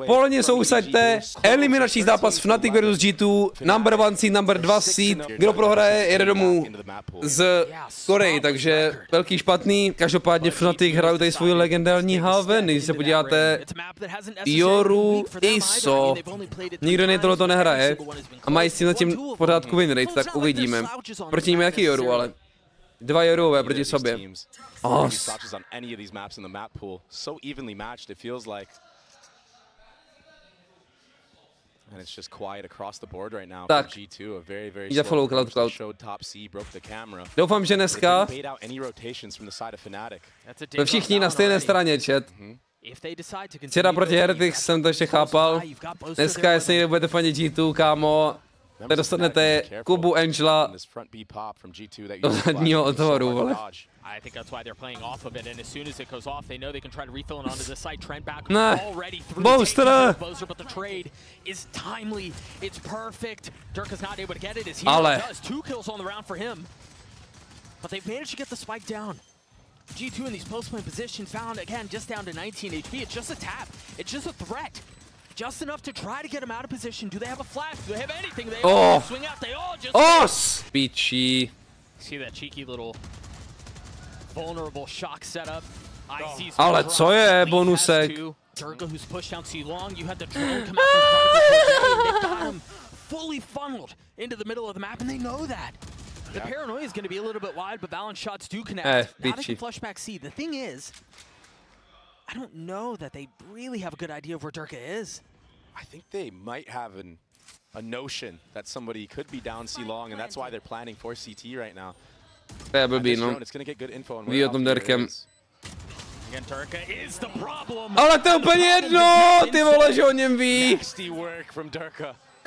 Polně sousaďte, eliminační zápas FNATIC vs G2, number 1 seed, number 2 seed, kdo prohraje, jede domů z Koreji, takže velký špatný, každopádně FNATIC hrajou tady svůj legendární haven, když se podíváte, Yoru, ISO, nikdo jiný tohleto nehraje a mají s tím zatím v pořádku win rate, tak uvidíme. Proti ním jaký Yoru, ale 2 Yorové proti sobě. Tak, jde follow Cloud. Doufám, že dneska jsme všichni na stejné straně, chat. Včera proti Hertix jsem to ještě chápal. Dneska, jestli někde budete fanit G2, kámo, tak dostanete Kubu Angela do zadního otvoru, vole. Ne, Boaster! Ale. G2 in these post-play positions found again just down to 19 HP. It's just a tap. It's just a threat. Just enough to try to get him out of position. Do they have a flash? Do they have anything? They all swing out. They all just Peachy. See that cheeky little vulnerable shock setup. Ale co je bonusek? Derke, who's pushed down too long. You had the drone come out from front of the They got him fully funneled into the middle of the map, and they know that. The paranoia is going to be a little bit wide, but Valorant shots do connect. Now they can flush back C. The thing is, I don't know that they really have a good idea of where Derke is. I think they might have a notion that somebody could be down C long, and that's why they're planning for CT right now. To je blbý, no. Ví o tom Derkem. Ale to je úplně jedno, ty vole, že o něm ví.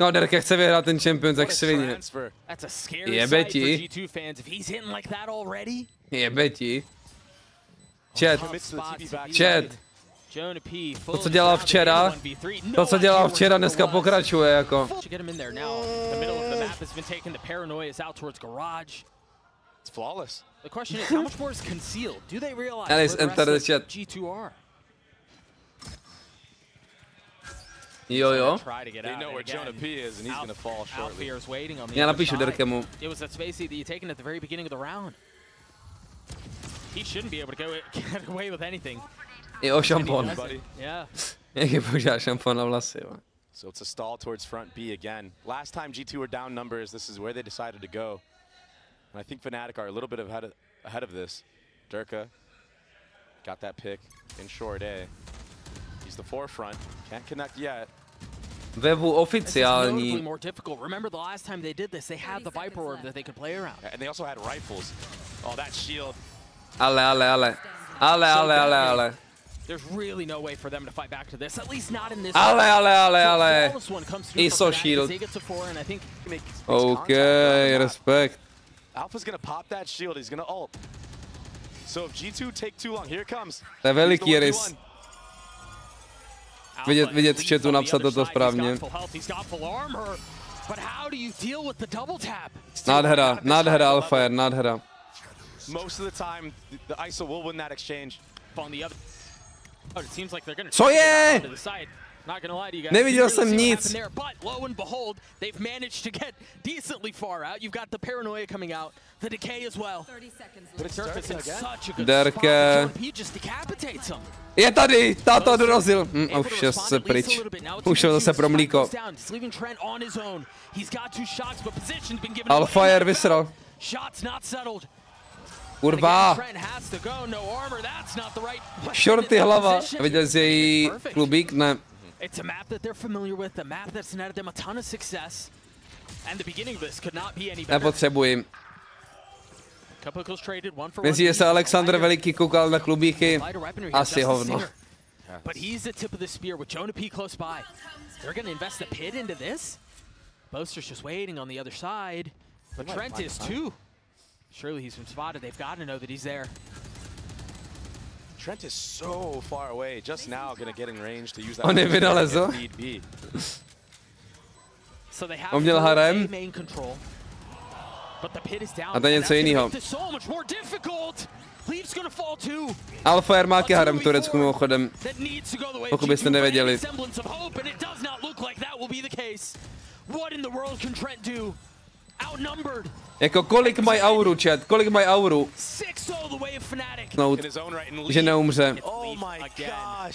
No, Derke chce vyhrát ten Champions, jak svině. Jebe ti. Jebe ti. Chat. To, co dělal včera, dneska pokračuje, jako. Alice, enter the chat. Jo. Já napíšu Derkemu. Jo, šampon. Jak je používá šampon na vlasy, jo. So it's a stall towards front B again. Last time G2 were down numbers, this is where they decided to go. And I think FNATIC are a little bit ahead of this. Derke got that pick in short A. He's the forefront. Can't connect yet. Webu oficiální. Remember the last time they did this, they had the Viper Orb that they could play around. And they also had rifles. Oh, that shield. Ale. There's really no way for them to fight back to this, at least not in this. Ale. ISO shield. Okay, respect. Alpha's gonna pop that shield, he's gonna ult. So if G2 take too long, here it comes. To je veliký rys. Vidět v chatu napsat toto správně. Nádhera Alpha, nádhera. Co je? Neviděl jsem nic. Derke. Je tady, táta dorazil. Už je se pryč. Už je zase pro mlíko. Alfire vysral. Kurva. Shorty hlava. Viděl jsi její klubík? Ne. It's a map that they're familiar with, a map that's netted them a ton of success. And the beginning of this could not be any better. Nepotřebuji. Myslíš, že se Alexander Veliký koukal na klubíky? Asi hovno. But he's the tip of the spear with Jonah P close by. They're going to invest the pit into this. Boaster's just waiting on the other side. But Trent is too. Surely he's been spotted. They've got to know that he's there. Trent is so far away, just now gonna get in range to use that. On je vynalezl. On měl harem. A to je něco jiného. Alfa má keharem v Turecku mimochodem, pokud byste nevěděli. Jako kolik mají auru, chat, kolik mají auru. Snout, že neumře.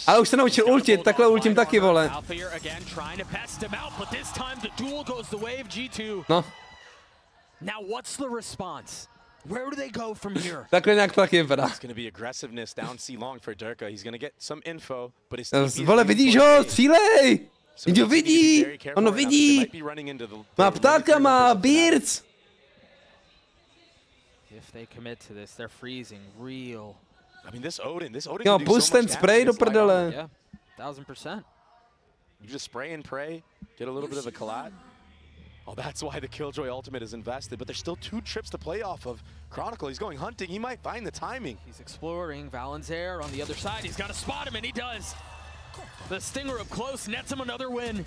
Ale už se naučil ultit, takhle ultím taky, vole. No. Takhle nějak to taky vypadá. Vole, vidíš ho, střílej! Teď ho vidí, ono vidí. Má ptáka, má beards. Jo, pust ten spray do prdele. You just spray and pray, get a little bit of a collat. Oh, that's why the Killjoy ultimate is invested, but there's still 2 trips to play off of. Chronicle, he's going hunting, he might find the timing. He's exploring, Valen's there on the other side, he's got to spot him, and he does. The Stinger up close nets him another win.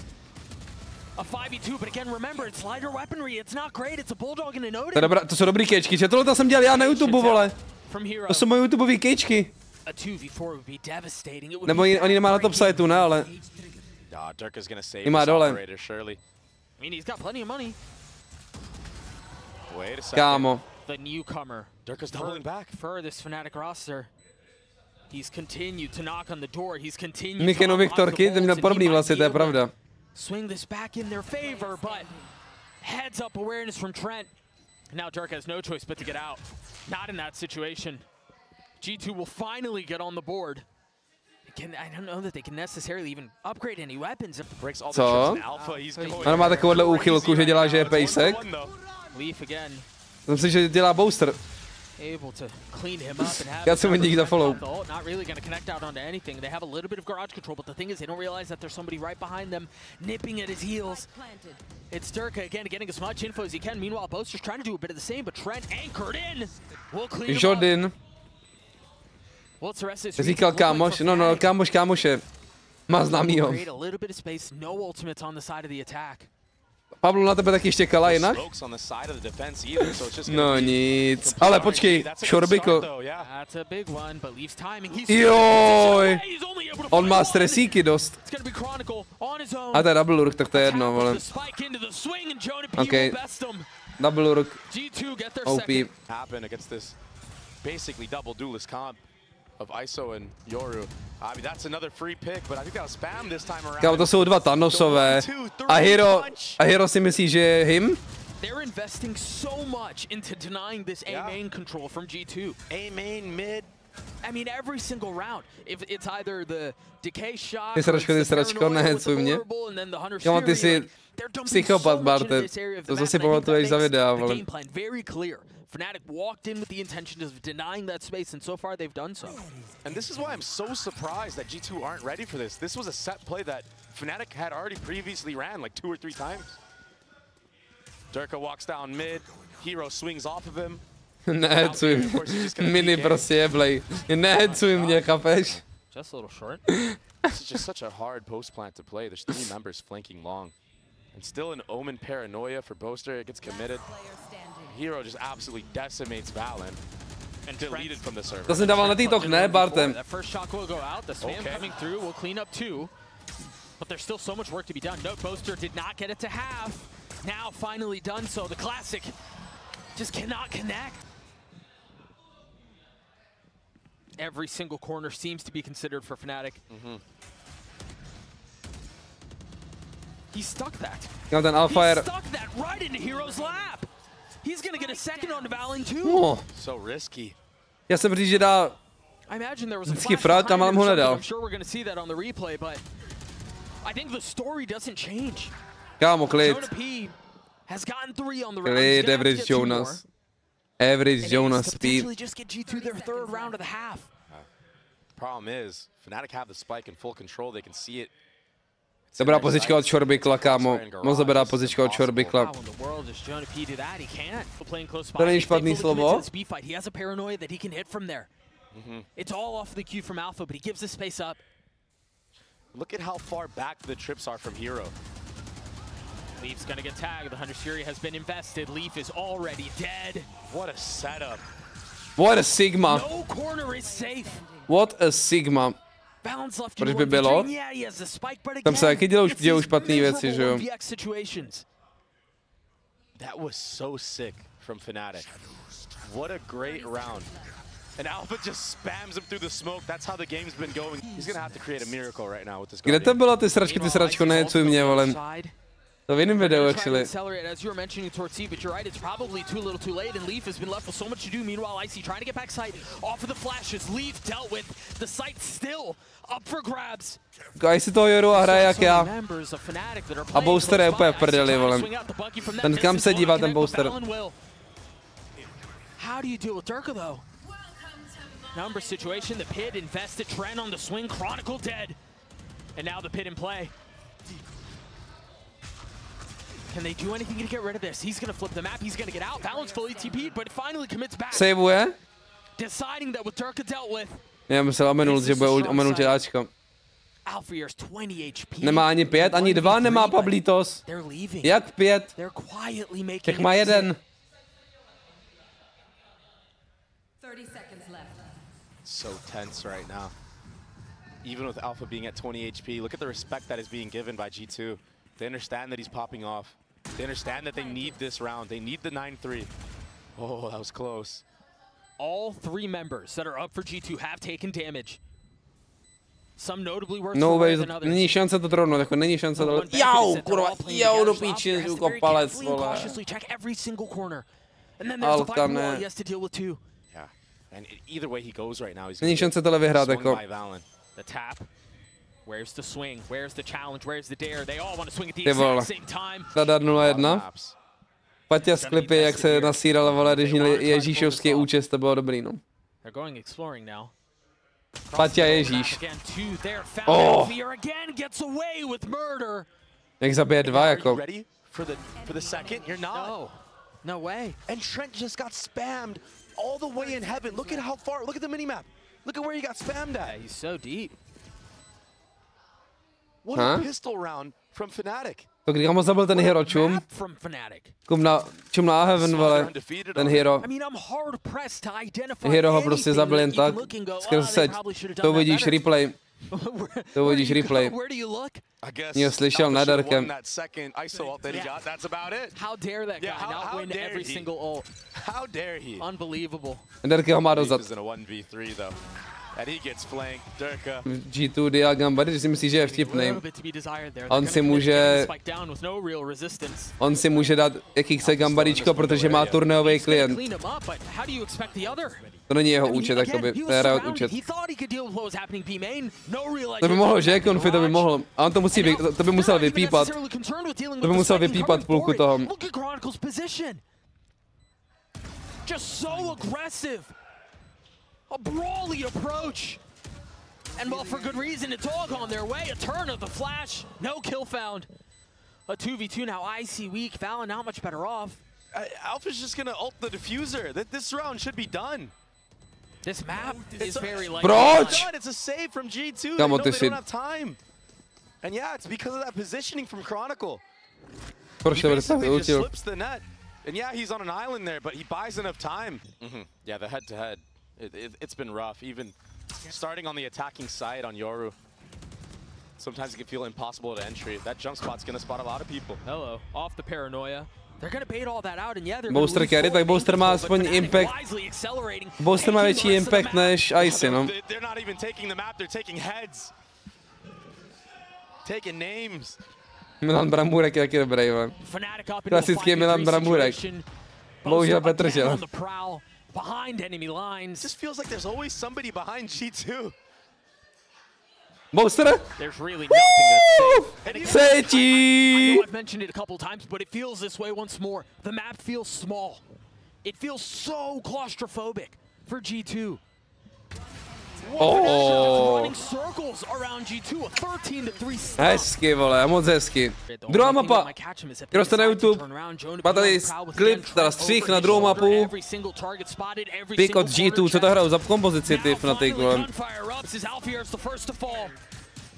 A 5v2, but again, remember, it's lighter weaponry, it's not great, it's a Bulldog and an Odin. To jsou dobrý kečky, že tohle jsem dělal já na YouTube, vole. To jsou moje YouTubeový kečky. Nebo oni nemá na top siteu, ne, ale... I má dole. Kámo. Derke's doubling back. For this Fnatic roster. He's continued to knock on the door. He's continued Mikeno Viktorky, ten měl podobný vlastně, to je pravda. Swing this back in their favor, but heads up awareness from Trent. Now Derke has no choice but to get out. Not in that situation. G2 will finally get on the board. I don't know that they can necessarily even upgrade any weapons. Co? Ona má takovouhle úchylku, že dělá, že je pejsek. Myslím si, že dělá Boaster. Já jsem hodně za follow. Not really going to connect out onto anything. They have a little bit of garage control, but the thing is they don't realize that there's somebody right behind them nipping at his heels. It's Derke again getting as much info as he can. Meanwhile, Boaster's trying to do a bit of the same, but Trent anchored in. Will clean him up. Říkal kámoš, no, kámoše. Má známýho. Pavlu na tebe taky štěkala jinak? No nic, ale počkej, Šorbikl. Joj, on má stresíky dost. A to je double urk, tak to je jedno, vole. OK, double urk, OP. Of ISO and Yoru. I mean, that's another free pick, but I think that'll spam this time around. Kámo, to jsou dva Thanosové. A Hero si myslí, že je him? They're investing so much into denying this A main control from G2. A main mid. I mean, every single round, if it's either the decay shot, ty sračko, nehecuj mě. Kámo, ty jsi psychopat, Barter. To si pamatuješ za videa, vole. Fnatic walked in with the intention of denying that space, and so far they've done so. And this is why I'm so surprised that G2 aren't ready for this. This was a set play that Fnatic had already previously ran like 2 or 3 times. Derke walks down mid, Hero swings off of him. Nehecuj mě, mini prostě jeblej. Nehecuj mě, chápeš? Just a little short. This is just such a hard post plant to play. There's 3 members flanking long. And still an Omen paranoia for Boaster, it gets committed. Hero just absolutely decimates Valen and deleted from the server. To jsem dával na TikTok, ne, Bartem? That first shot will go out, the spam coming through will clean up 2. But there's still so much work to be done. Note Boaster did not get it to half. Now finally done so. The classic just cannot connect. Every single corner seems to be considered for Fnatic. He stuck that. No, ten Alfire. He stuck that right into Hero's lap. He's gonna get a second on Valen too. Oh. So risky. Já jsem říct, že dá vždycky frak a mám ho nedal. I'm sure we're gonna see that on the replay, but I think the story doesn't change. Kámo, klid. Has gotten 3 on the round. Klid, Average Jonas. Average Jonas speed. Just get G2 their 3rd round of the half. Problem is, Fnatic have the spike in full control. They can see it. Dobrá pozička od Šorbikla, kámo. Moc dobrá pozička od Šorbikla. To není špatný slovo. It's all off the cue from Alpha, but he gives the space up. Look at how far back the trips are from Hero. Leaf's gonna get tagged. The Hunter Fury has been invested. Leaf is already dead. What a setup. What a Sigma. What a Sigma. Proč by bylo? Tam se taky dějou špatný věci, že jo? That was so sick from FNATIC. What a great round. And Alpha just spams him through the smoke. That's how the game's been going. He's gonna have to create a miracle right now with this. Kde to bylo ty sračko, nejecuj mě, vole. To v jiném videu, actually. As you were mentioning towards C, but you're right, it's probably too little too late, and Leaf has been left with so much to do. Meanwhile, Icy trying to get back sight off of the flashes. Leaf dealt with the sight still up for grabs. Icy toho Joru a hraje jak já. A Boaster je úplně v prdeli, vole. Ten kam se dívá, ten Boaster. How do you deal with Derke, though? Number situation, the pit invested, Trent on the swing, Chronicle dead. And now the pit in play. Can they do anything to get rid of this? He's gonna flip the map, he's gonna get out. Valent's fully TP'd, but it finally commits back. Saveuje? Deciding that with Derke dealt with. Já myslel omenul, že bude omenul Ačko. Nemá ani 5, ani 2 nemá Pablitos. Jak 5? Tak má 1. So tense right now. Even with Alpha being at 20 HP, look at the respect that is being given by G2. They understand that he's popping off. They understand that they need this round. They need the 9-3. Oh, that was close. All 3 members that are up for G2 have taken damage. Some notably worse than others. Není šance to trolnout, jako není šance to... Jau, kurva, jau do píči, jako palec, vole. Alka, ne. Není šance tohle vyhrát, jako. Where's the swing? Where's the challenge? Where's the dare? They all want to swing at the exact same time. Zadar 0-1. Paťa z klipy, jak se nasíral, vole, když měl Ježíšovský účest, to bylo dobrý, no. They're going exploring now. Paťa Ježíš. Oh. Jak zabije 2, jako. For the second, you're not. No way. And Trent just got spammed all the way in heaven. Look at how far. Look at the minimap. Look at where he got spammed at. Yeah, he's so deep. What a pistol round from FNATIC. To kdy ho zabil ten hero, čum na heaven, vole, ten hero. Hero ho prostě zabil jen tak, skrz seď. To uvidíš replay. To uvidíš replay. Mě slyšel na Derke. Derke ho má dozad. G2 Dia Gambady, že si myslí, že je vtipný. On si může dát jaký chce Gambadičko, protože má turnéový klient. To není jeho účet, jakoby, to je Riot účet. To by mohlo, že? Konfi, to by mohl. A on to by musel vypípat. To by musel vypípat půlku toho. A brawly approach. And well, for good reason, it's all gone their way. A turn of the flash, no kill found. A 2v2 now, Icy weak, Valen not much better off. Alpha's just gonna ult the diffuser. This round should be done. This map is very like... It's a save from G2. They know they don't have time. And yeah, it's because of that positioning from Chronicle. He basically just slips the net. And yeah, he's on an island there, but he buys enough time. Yeah, the head-to-head. It's been rough, even starting on the attacking side on Yoru. Sometimes it can feel impossible to entry. That jump spot's gonna spot a lot of people. Hello, off the paranoia. They're gonna bait all that out, and yeah, they're Boaster carry, tak Boaster má aspoň impact. Boaster má větší impact než Icy, no. They're not even taking the map, they're taking heads. Taking names. Milan Bramburek je taky dobrý, vole. Klasický Milan Bramburek. Bohužel Petržel. Behind enemy lines. It just feels like there's always somebody behind G2. Boaster? There's really nothing that's safe. I know I've mentioned it a couple times, but it feels this way once more. The map feels small. It feels so claustrophobic for G2. Oh. Hezky, vole, moc hezky. Druhá mapa, kterou jste na YouTube, má tady klip, teda střih na druhou mapu. Pick od G2, co to hrajou za kompozici, ty FNATIC, vole.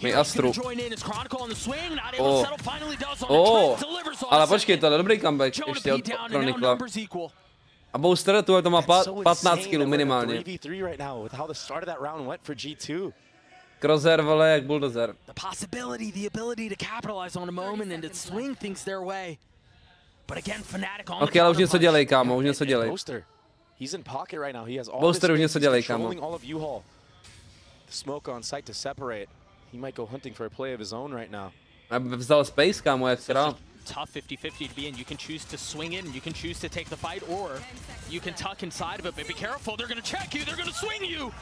Mej Astru. Ale počkej, to je dobrý comeback ještě od Chronicla. A Boaster tu to má 15 kg minimálně. Crosshair, vole, jak bulldozer. Ok, ale už něco dělej, kámo, už něco dělej. Boaster už něco dělej, kámo. Vzal space, kámo, jak král. Tough 50-50 to be in. You can choose to swing in, you can choose to take the fight, or you can tuck inside of it, but be careful, they're gonna check you, they're gonna swing you!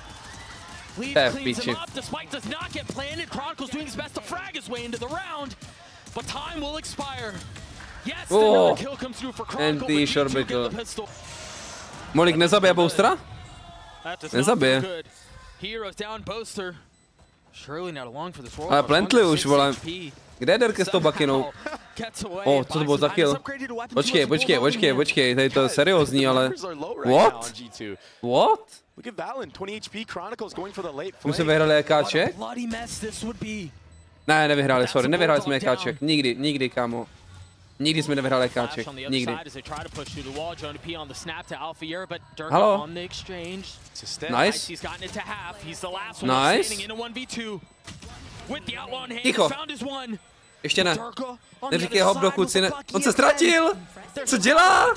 Lead cleans him up, the spike does not get planted, Chronicle's doing his best to frag his way into the round, but time will expire. Yes, another kill comes through for Chronicle, but G2 get the pistol. Molik nezabije Boastera? Nezabije. Heroes down, Boaster. Surely not along for this world. Ale plentli už, vole. Kde je Derke s tou bakinou? Co to bylo za kill? Počkej, tady to je seriózní, ale... What? What? My jsme vyhrali EKček? Ne, nevyhráli, sorry, nevyhráli jsme EKček. Nikdy, kámo. Nikdy jsme nevyhráli EKček, nikdy. Halo? Nice. Nice. Ticho. Ještě ne. Neříkej hop, dokud si ne... On se ztratil! Co dělá?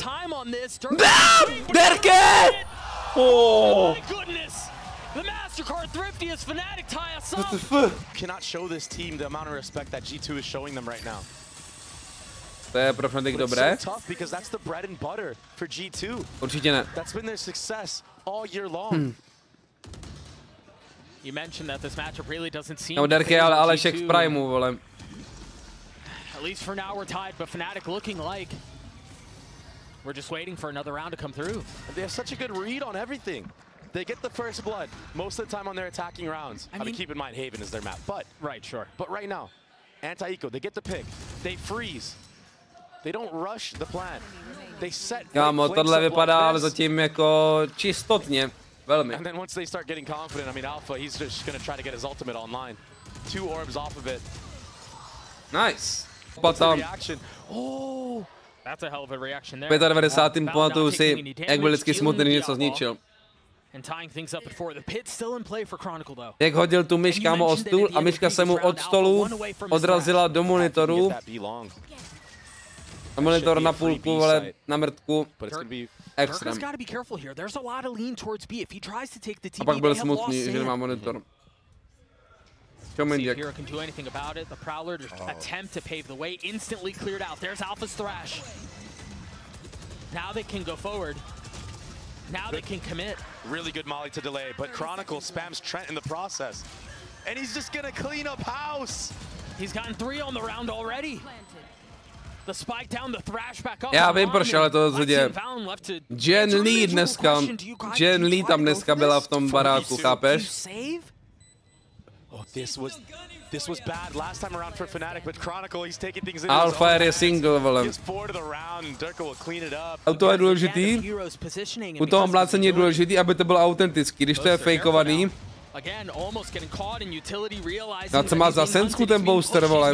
BAM! Derke! Oh. What the fuck? Cannot show this team the amount of respect that G2 is showing them right now. To je pro Fnatic dobré. Určitě ne. No, Derke je ale Alešek v Primeu, vole. At least for now we're tied, but Fnatic looking like we're just waiting for another round to come through. They have such a good read on everything. They get the first blood most of the time on their attacking rounds. I mean, keep in mind Haven is their map, but right now, anti-eco, they get the pick, they freeze. They don't rush the plan. They set. Kámo, tohle vypadá ale zatím jako čistotně, velmi. And then once they start getting confident, I mean Alpha, he's just gonna try to get his ultimate online. 2 orbs off of it. Nice. Potom. Oh, that's a hell of a reaction there. 95. pamatuju si, jak byl vždycky smutný, něco zničil. Jak hodil tu myš, kámo, o stůl a myška se mu od stolu odrazila do monitoru. A monitor na půlku, vole, na mrtku. Extrém. A pak byl smutný, že nemá monitor. Hero can do anything about it. The Prowler attempt to pave the way, instantly cleared out. There's Alpha's Thrash. Now they can go forward. Now they can commit. Really good molly to delay, but Chronicle spams Trent in the process. And he's just gonna clean up house. He's gotten 3 on the round already. The spike down, the Thrash back up. Já vím, proč, ale to rozhodně. Jen Lee dneska. Jen Lee tam dneska byla v tom baráku, chápeš? Oh, this was bad last time around for Fnatic, but Chronicle, he's taking things in. Alpha je single, vole. A to je důležitý. U toho mlácení je důležitý, aby to bylo autentický. Když to je fejkovaný. A co má za sensku ten Boaster, vole?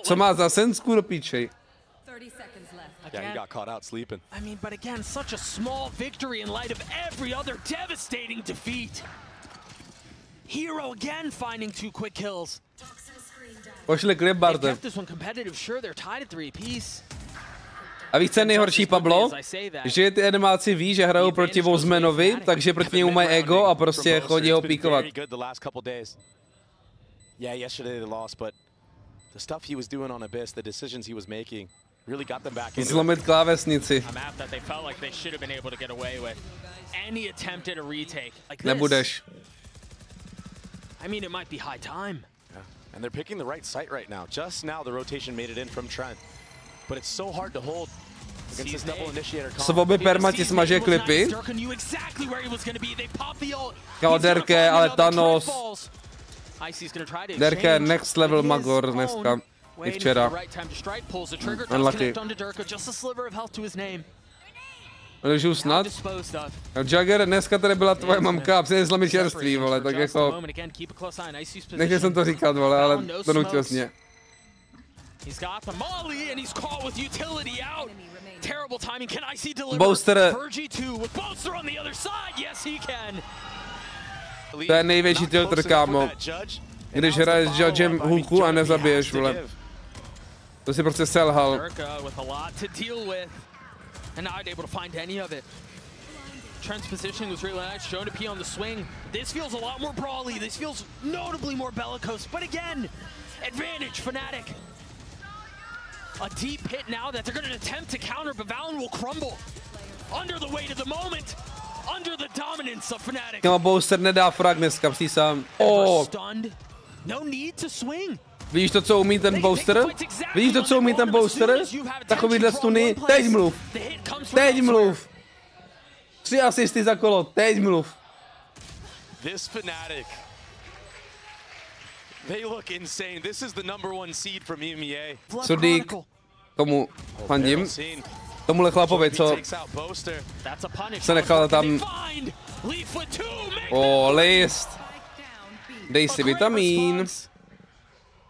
Co má za sensku do píčej? Yeah, he got caught out sleeping. I mean, but again, such a small victory in light of every other devastating defeat. Hero again finding 2 quick kills. Pošli klip, Barte. A víš, co je nejhorší, Pablo? Že ty animáci ví, že hrajou proti Vozmanovi, takže proti němu mají ego a prostě chodí ho píkovat. Zlomit klávesnici. Nebudeš. I mean, it might be high time. Yeah. And they're picking the right site right now. Just now the rotation made it in from Trent. But it's so hard to hold against this double initiator combo. Soboby perma ti smaže klipy. Kao Derke, ale Thanos. Derke next level Magor dneska. I včera. Unlucky. Ležu snad. Jagger, dneska tady byla tvoje mamka a přinesla mi čerství, vole, tak jako... Nechtěl jsem to říkat, vole, ale donutil jsi mě. He's got the molly and he's caught with utility out. Terrible timing. Can I see deliver Boaster. for G2 with Boaster on the other side? Yes, he can. To je největší tilter, kámo. Když hraješ s judgem hůlku a nezabiješ, vole. To si prostě selhal. Trent's positioning was really nice, shown to P on the swing. This feels a lot more brawly, this feels notably more bellicose, but again, advantage Fnatic. A deep hit now that they're going to attempt to counter, but Valen will crumble under the weight of the moment, under the dominance of Fnatic. Kama Boaster nedá frag dneska, přísám. No need to swing. Vidíš to, co umí ten Boaster? Vidíš to, co umí ten Boaster? Takovýhle stuny. Teď mluv. Teď mluv. 3 asisty za kolo. Teď mluv. This Fnatic. They look insane. This is the #1 seed from EMEA. Sudík. Tomu fandím. Tomuhle chlapovi, co se nechal tam... list. Dej si vitamín.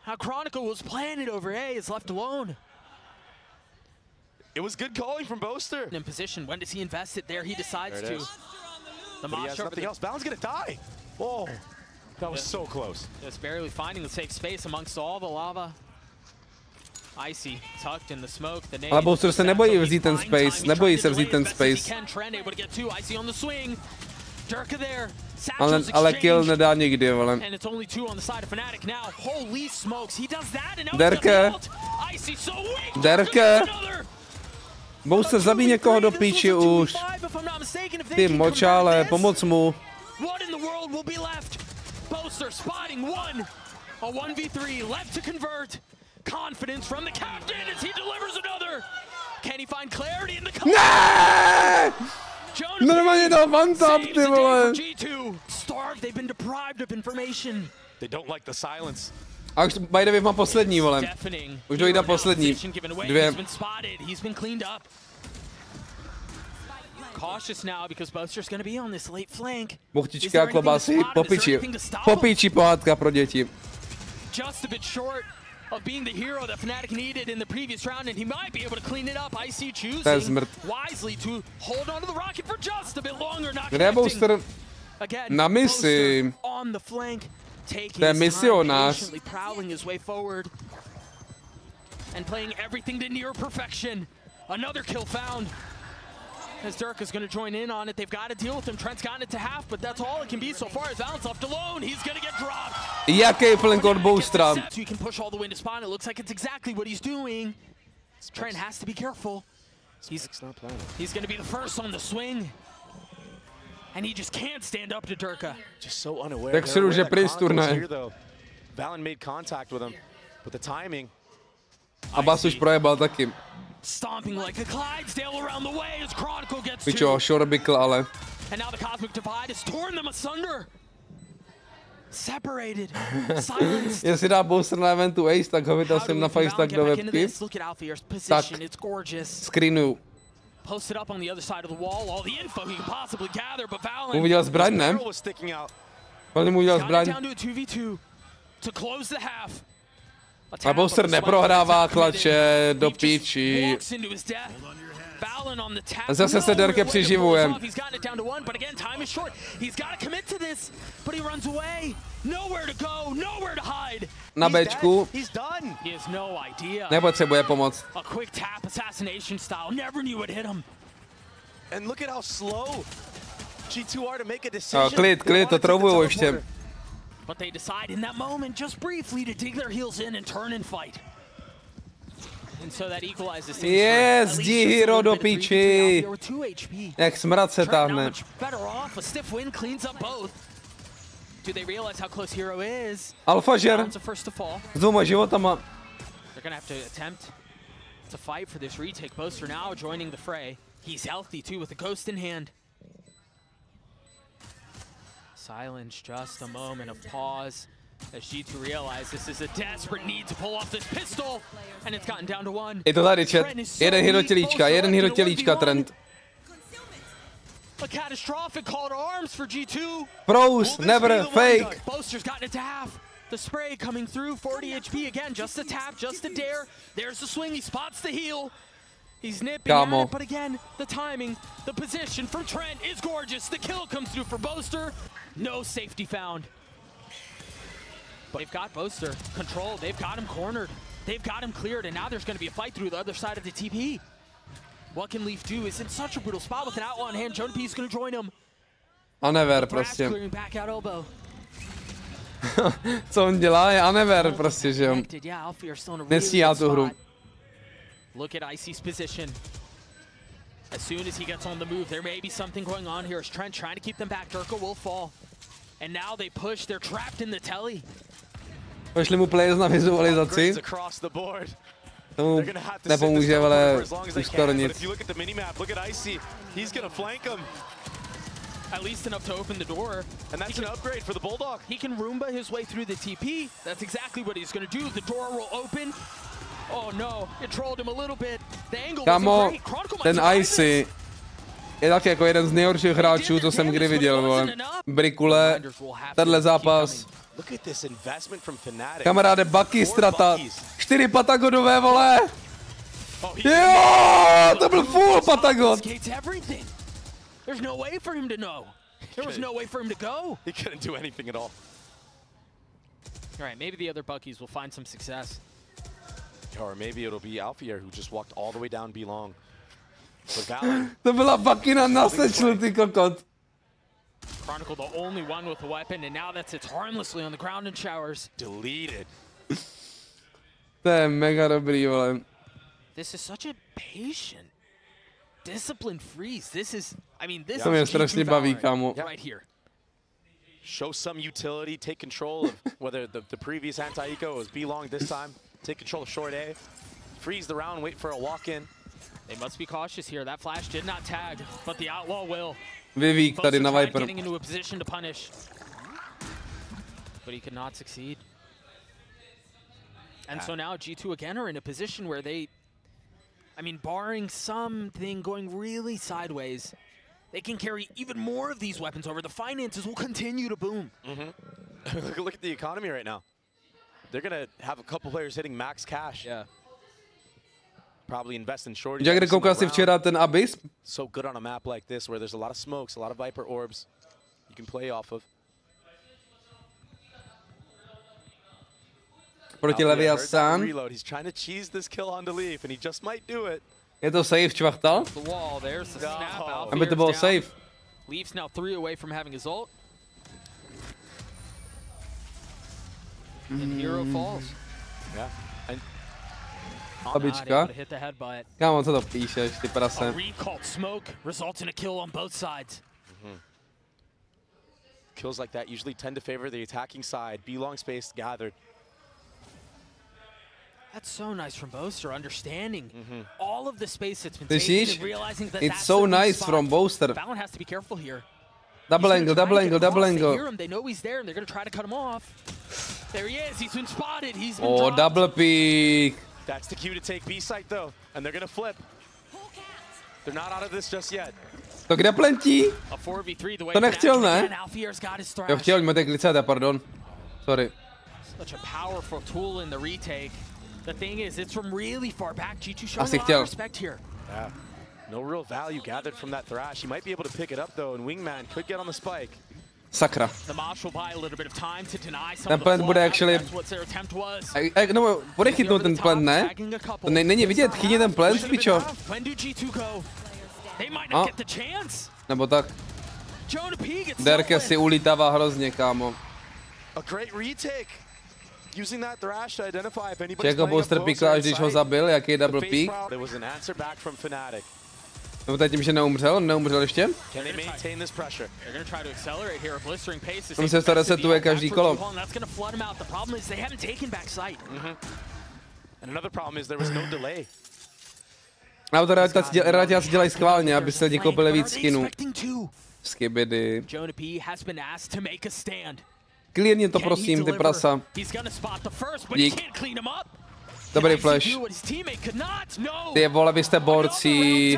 How Chronicle was planted over A is left alone. It was good calling from Boaster. In position, when does he invest it there? He decides to. The he has nothing else. Balen's gonna die. Oh, that was so close. Just barely finding the safe space amongst all the lava. Icy tucked in the smoke. Ale Boaster se nebojí vzít ten space. Nebojí se vzít ten space. Ale kill nedá nikdy, vole. Derke. Derke. Boaster zabij někoho do píči už. Ty močále, pomoc mu. Confidence from the captain as he delivers another. Can he find clarity in the Ne! Normálně dal one tap, ty vole. Starved, they've been deprived of information. They don't like the silence. A už by the way mám poslední, vole. Už dojde poslední. 2. He's been cleaned up. Cautious now because Boaster's going to be on this late flank. Buchtička, klobásy, popiči. Popiči pohádka pro děti. Just a bit short of being the hero that Fnatic needed in the previous round, and he might be able to clean it up. IC choosing wisely to hold onto the rocket for just a bit longer. Kde je Boaster? Na misi. On the flank, to je misionář. Prowling his way forward and playing everything to near perfection. Another kill found. As Derke is going to join in on it, they've got to deal with him. Trent's gotten it to half, but that's all it can be so far. As Valen's left alone, he's going to get dropped. Jaký flank od Boastera? So you can push all the way to spawn. It looks like it's exactly what he's doing. Trent has to be careful. He's going to be the first on the swing. And he just can't stand up to Derke. Just so unaware. Tak si už je pryč z turnaje. Valen made contact with him, but the timing. A Bas už projebal taky. Stomping like a Clydesdale around the way as Chronicle gets Pičo, šorbikl, ale. And now the cosmic divide has torn them asunder. Separated. Silenced. Jestli dá Boaster na eventu Ace, tak ho vytal jsem na Facestack do webky. Tak, screenu. Posted up on the other side of the wall, all the info he could possibly gather, but Valen uviděl zbraň, ne? Valen mu uviděl zbraň. A Boaster neprohrává klače do píči. Zase se Derke přiživuje. Na Bčku. Nepotřebuje pomoc. Klid, to troubujou ještě. But they decide in that moment, just briefly, to dig their heels in and turn and fight. And so that equalizes things. Yes, D-Hero do píči. Jak smrad se táhne. Alfa žer. S 2 životama. They're gonna have to attempt to fight for this retake. Boaster now joining the fray. He's healthy too with the ghost in hand. Silence, just a moment of pause as G2 realize this is a desperate need to pull off this pistol, and it's gotten down to 1. Je to tady, chat. Jeden hero tělíčka, Trent. A catastrophic call to arms for G2. Pros, never, fake. Boaster's gotten it to half. The spray coming through, 40 HP again, just a tap, just a dare. There's the swing, he spots the heal. He's nipping at it, but again, the timing, the position from Trent is gorgeous. The kill comes through for Boaster. No safety found. But they've got Boaster controlled, they've got him cornered, they've got him cleared, and now there's going to be a fight through the other side of the TP. What can Leaf do? Is in such a brutal spot with an outlaw in hand. Jonah is going to join him. Anever prostě. Co on dělá, je Anever prostě, že jo. Nestíhá tu hru. Look at Icy's position. As soon as he gets on the move, there may be something going on here. As Trent trying to keep them back, Derke will fall. And now they push, they're trapped in the telly. Pošli mu plays na vizualizaci. Tomu nepomůže, ale skoro nic. At least enough to open the door. And that's an upgrade for the Bulldog. He can Roomba his way through the TP. That's exactly what he's going to do. The door will open. Oh no, it trolled him a little bit. The angle Kámo, wasn't great. ten Icy je tak jako jeden z nejhorších hráčů, co jsem kdy viděl, vole. Brikule, tenhle zápas. Kamaráde, Bucky strata. 4 patagodové, vole. Jo, to byl full patagod. There's no way for him to know. There was no way for him to go. He couldn't do anything at all. All right, maybe the other Buckies will find some success. Or maybe it'll be Alfier who just walked all the way down B long. But Valorant. To byla Buckina na sečlu, ty kokot. Chronicle the only one with a weapon, and now that sits harmlessly on the ground and showers. Deleted. To je mega dobrý, vole. This is such a patient, disciplined freeze. This is, I mean, this to mě strašně baví, kámo. Right here. Show some utility, take control of whether the previous anti-eco was B long this time. Take control of short A. Freeze the round, wait for a walk-in. They must be cautious here. That flash did not tag, but the outlaw will. Vyvík tady na Viper. Getting into a position to punish. But he could not succeed. And so now G2 again are in a position where they, I mean, barring something going really sideways, they can carry even more of these weapons over. The finances will continue to boom. Look at the economy right now. They're going to have a couple players hitting max cash. Yeah. Probably invest in shorty. Jak koukal si včera ten Abyss? So good on a map like this where there's a lot of smokes, a lot of Viper orbs you can play off of. Proti Leviathan. Reload. He's trying to cheese this kill on the Leaf and he just might do it. Je to safe, čvachtal? The wall, there's the snap. Aby to bylo safe. Leaf's now 3 away from having his ult. And Hero falls. Yeah. And Babička. hit the head by it. Kámo, co to píšeš, ty prase? A recalled smoke results in a kill on both sides. Kills like that usually tend to favor the attacking side. B long space gathered. That's so nice from Boaster, understanding all of the space that's been taken and realizing that it's so nice from Boaster. Valorant has to be careful here. Double angle, double angle, double angle. They hear him, they know he's there, and they're going to try to cut him off. There he is, he's been spotted, he's been dropped. Double peek. That's the cue to take B site though, and they're going to flip. They're not out of this just yet. To kde plentí? To nechtěl, ne? Jo, chtěl, měl glicete, pardon. Sorry. Such a powerful tool in the retake. The thing is, it's from really far back. G2 showing Asi a lot of chtěl. respect here. Yeah. No real value gathered from that Thrash. He might be able to pick it up though, and Wingman could get on the spike. Sakra. The Mosh will buy a little bit of time to deny some ten plant bude actually... No, bude chytnout ten plant, ne? To není vidět, chytí ten plant, pičo. A? Nebo tak. Derke si ulítává hrozně, kámo. Čekal Boaster pikl, až když ho zabil, jaký double peak. Nebo teď tím, že neumřel? Neumřel ještě? On se to resetuje každý kolo. Autoradiáci dělají schválně, aby se lidi koupili víc skinů. Skibidi. Klidně to prosím, ty prasa. Dík. Dobrý flash. Ty vole, vy jste borci.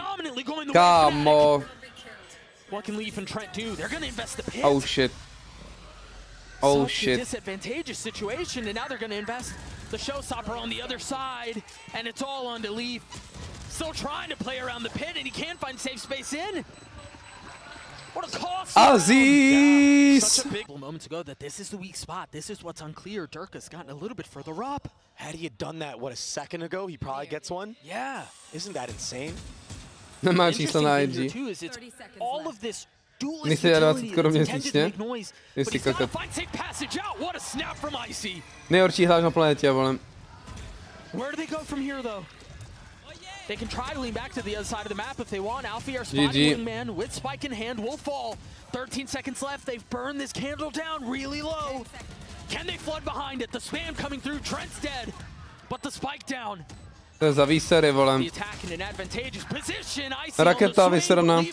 Kámo. Oh shit. Oh such a shit. disadvantageous situation, and now they're going to invest the showstopper on the other side, and it's all on to Leaf. Still trying to play around the pit, and he can't find safe space in. What a cost! Aziz! Such a big moments ago that this is the weak spot. This is what's unclear. Derke's gotten a little bit further up. Had he had done that, what, a second ago, he probably gets one? Yeah. Isn't that insane? Nemá číslo na IG. All of this Nechce dělat 20 korun měsíčně. Jestli kakat. Nejhorší hráč na planetě, vole. Where do they go from here, though? They can try to lean back to the other side of the map if they want. Alfie are spotting Wingman with spike in hand, will fall. 13 seconds left. They've burned this candle down really low. Can they flood behind it? The spam coming through. Trent's dead, but the spike down. To je za výsery, vole. The attack in an advantageous position. Raketa vysrana.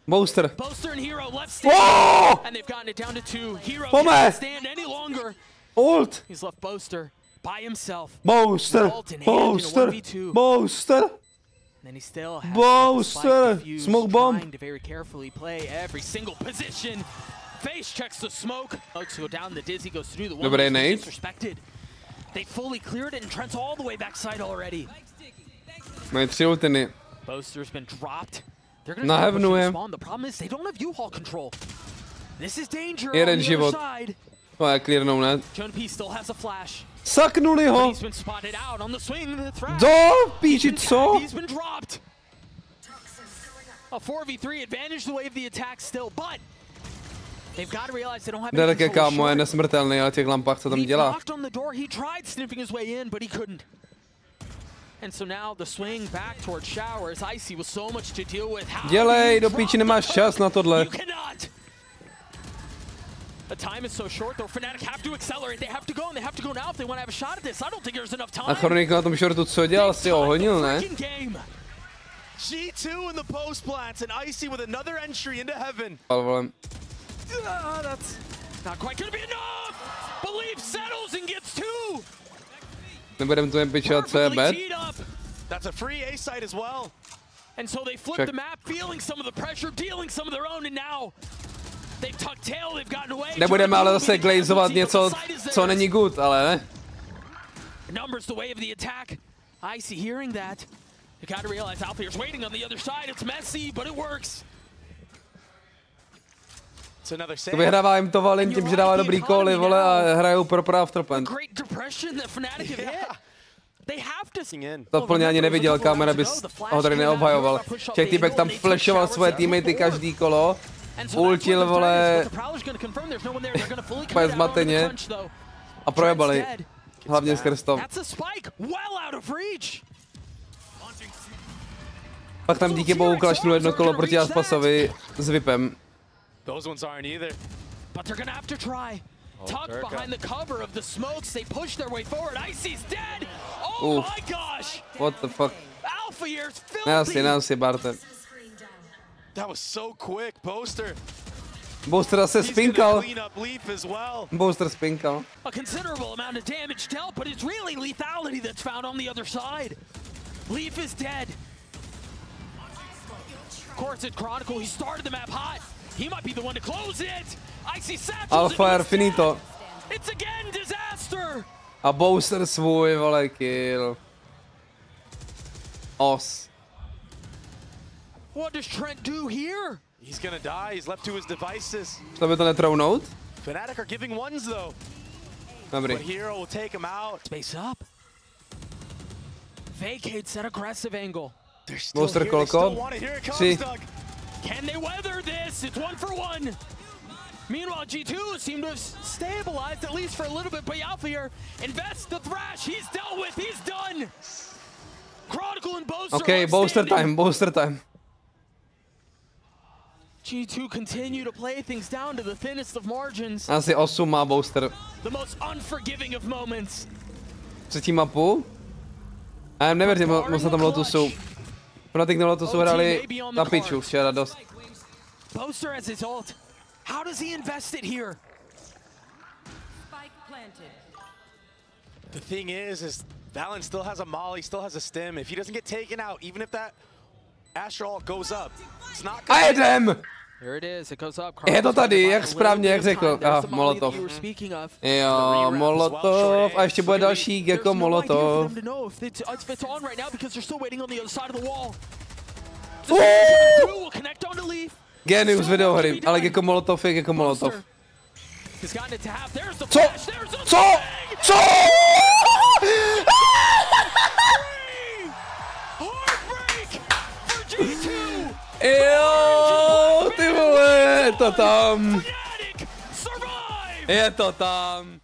Boaster. Boaster and Hero left stand, and they've gotten it down to 2. Hero can't stand any longer. Ult. He's left Boaster by himself. Boaster. Boaster. Boaster. And he still has Boaster. Smoke bomb. Trying to very carefully play every single position. Face checks the smoke. Looks to go down. The Dizzy goes through the one. Dobrý nade. Disrespected. They fully cleared it, and Trent's all the way backside already. Mají 3 ultiny. Boaster's been dropped. Na heavenu je. The problem is they don't have U-Haul control. This is danger. Jeden život. To je clearnou, ne? P still has a flash. Saknuli ho. He's been spotted out on the swing. The threat. Do píči, co? He's been dropped. A 4v3 advantage the way of the attack still, but they've got to realize they don't have any Derke, kámo, je nesmrtelný, ale těch lampách, co tam dělá. Knocked on the door. He tried sniffing his way in, but he couldn't. And so now the swing back towards Showers. Icy with so much to deal with. Dělej, do píči, nemáš čas na tohle. You cannot. The time is so short though. Fnatic have to accelerate. They have to go and they have to go now if they want to have a shot at this. I don't think there's enough time. A Chronik na tom shortu co dělal, si ho honil, ne? G2 in the post plants and Icy with another entry into heaven. That's not quite gonna be enough. Belief settles and gets 2. Nebudem tu jen pičovat, co je bad. That's a free A site as well. And so they flip the map, feeling some of the pressure, dealing some of their own, and now they've tucked tail, they've gotten away. Nebudeme ale zase glazovat něco, co není good, ale ne? Numbers the way of the attack. Icy hearing that. You gotta realize Alfier's waiting on the other side. It's messy, but it works. To vyhrává jim to Valin tím, že dává dobrý koly, vole, a hrajou pro afterplant. To plně ani neviděl, kamera bys ho tady neobhajoval. Těch týpek tam flashoval svoje teammatey každý kolo. Ultil, vole, úplně zmateně. A projebali. Hlavně skrz to. Pak tam díky bohu klašnul jedno kolo proti Aspasovi s VIPem. Those ones aren't either. But they're gonna have to try. Tucked behind the cover of the smokes, they push their way forward. Icy's dead! Oh my gosh! What the fuck? Alfier's filthy! Now si, Barte. That was so quick, Boaster. Boaster zase spinkal. Boaster spinkal. A considerable amount of damage dealt, but it's really lethality that's found on the other side. Leaf is dead. Of course, it's Chronicle. He started the map hot. He might be the one to close it. Icy satchels. Alpha finito. It's again disaster. A Boaster svůj, vole, kill. Os. What does Trent do here? He's gonna die. He's left to his devices. To by to netrounout? Fnatic are giving ones though. Dobrý. But Hero will take him out. Space up. Vacates that aggressive angle. Boaster kolko? 3. Can they weather this? It's 1-for-1. Meanwhile, G2 seem to have stabilized at least for a little bit. But Alfier invests the thrash. He's dealt with. He's done. Chronicle and Boaster. Okay, Boaster time. Boaster time. G2 continue to play things down to the thinnest of margins. Asi 8 má Boaster. The most unforgiving of moments. Třetí mapu. A já nevěřím, moc na tom Lotusu. Fnatic na Lotusu hráli na piču včera dost. Boaster has his ult. How does he invest it here? The thing is Valen still has a molly, still has a stim. If he doesn't get taken out, even if that Astral ult goes up, it's not gonna... A jedem! Je to tady, jak správně, jak řekl. Molotov. Jo, Molotov. A ještě bude další Gecko Molotov. Genius videohry, ale Gecko Molotov je Gecko Molotov. Co? Co? Co? Jo, ty vole, je to tam. Je to tam.